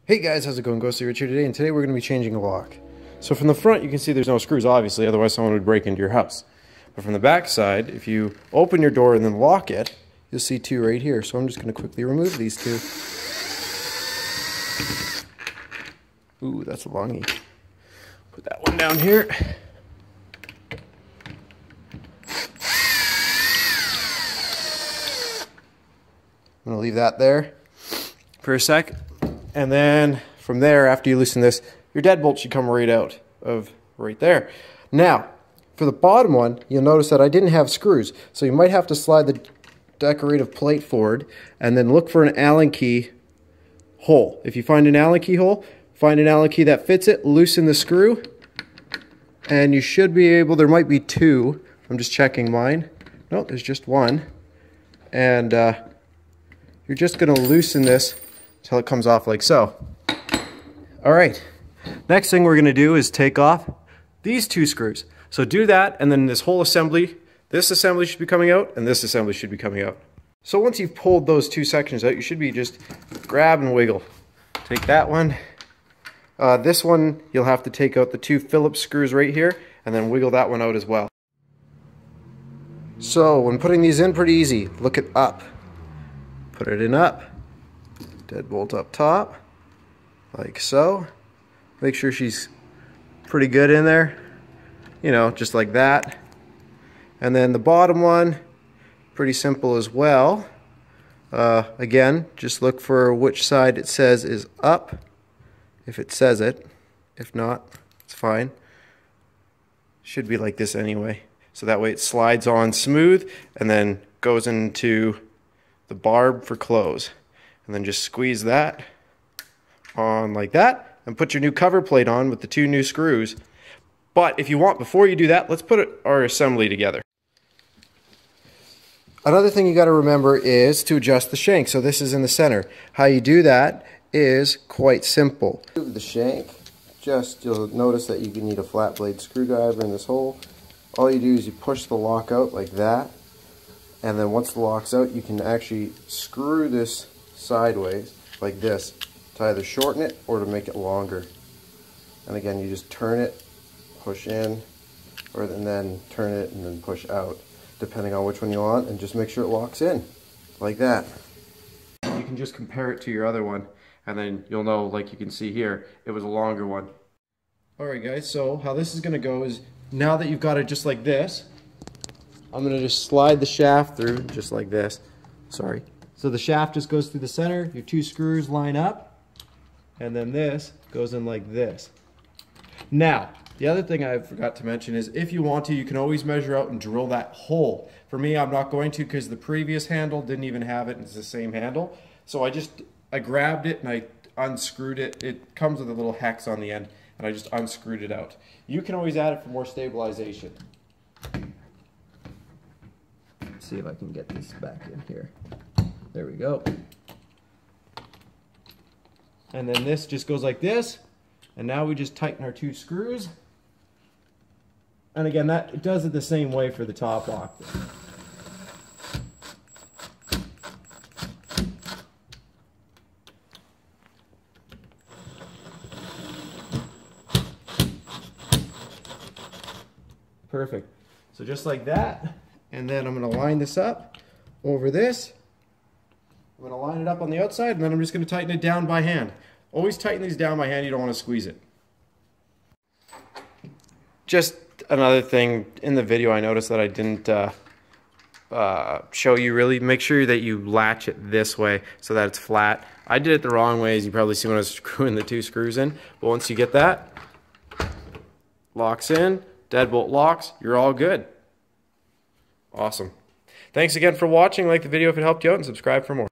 Hey guys, how's it going? Ghostly Rich here today, and today we're going to be changing a lock. So from the front you can see there's no screws, obviously, otherwise someone would break into your house. But from the back side, if you open your door and then lock it, you'll see two right here. So I'm just going to quickly remove these two. Ooh, that's a longie. Put that one down here. I'm going to leave that there for a sec. And then from there, after you loosen this, your deadbolt should come right out of right there. Now, for the bottom one, you'll notice that I didn't have screws. So you might have to slide the decorative plate forward and then look for an Allen key hole. If you find an Allen key hole, find an Allen key that fits it, loosen the screw, and you should be able, there might be two. I'm just checking mine. No, there's just one. And you're just going to loosen this until it comes off like so. All right, next thing we're going to do is take off these two screws. So do that, and then this whole assembly, this assembly should be coming out, and this assembly should be coming out. So once you've pulled those two sections out, you should be just grab and wiggle. Take that one. This one, you'll have to take out the two Phillips screws right here, and then wiggle that one out as well. So when putting these in, pretty easy. Look it up. Put it in up. Deadbolt up top, like so. Make sure she's pretty good in there, you know, just like that. And then the bottom one, pretty simple as well. Again, just look for which side it says is up, if it says it. If not, it's fine. Should be like this anyway. So that way it slides on smooth and then goes into the barb for close. And then just squeeze that on like that and put your new cover plate on with the two new screws. But if you want, before you do that, let's put our assembly together. Another thing you got to remember is to adjust the shank. So this is in the center. How you do that is quite simple. Move the shank. You'll notice that you need a flat blade screwdriver in this hole. All you do is you push the lock out like that. And then once the lock's out, you can actually screw this sideways like this to either shorten it or to make it longer. And again, you just turn it, push in, and then turn it and then push out, depending on which one you want, and just make sure it locks in like that. You can just compare it to your other one, and then you'll know, like you can see here, it was a longer one. Alright guys, so how this is going to go is, now that you've got it just like this, I'm going to just slide the shaft through just like this. Sorry. So the shaft just goes through the center, your two screws line up, and then this goes in like this. Now, the other thing I forgot to mention is if you want to, you can always measure out and drill that hole. For me, I'm not going to because the previous handle didn't even have it, and it's the same handle. So I grabbed it and I unscrewed it. It comes with a little hex on the end, and I just unscrewed it out. You can always add it for more stabilization. Let's see if I can get this back in here. There we go. And then this just goes like this. And now we just tighten our two screws. And again, it does it the same way for the top lock. Perfect. So just like that. And then I'm going to line this up over this. I'm going to line it up on the outside, and then I'm just going to tighten it down by hand. Always tighten these down by hand, you don't want to squeeze it. Just another thing, in the video I noticed that I didn't show you really. Make sure that you latch it this way so that it's flat. I did it the wrong way, as you probably see when I was screwing the two screws in. But once you get that, locks in, deadbolt locks, you're all good. Awesome. Thanks again for watching. Like the video if it helped you out, and subscribe for more.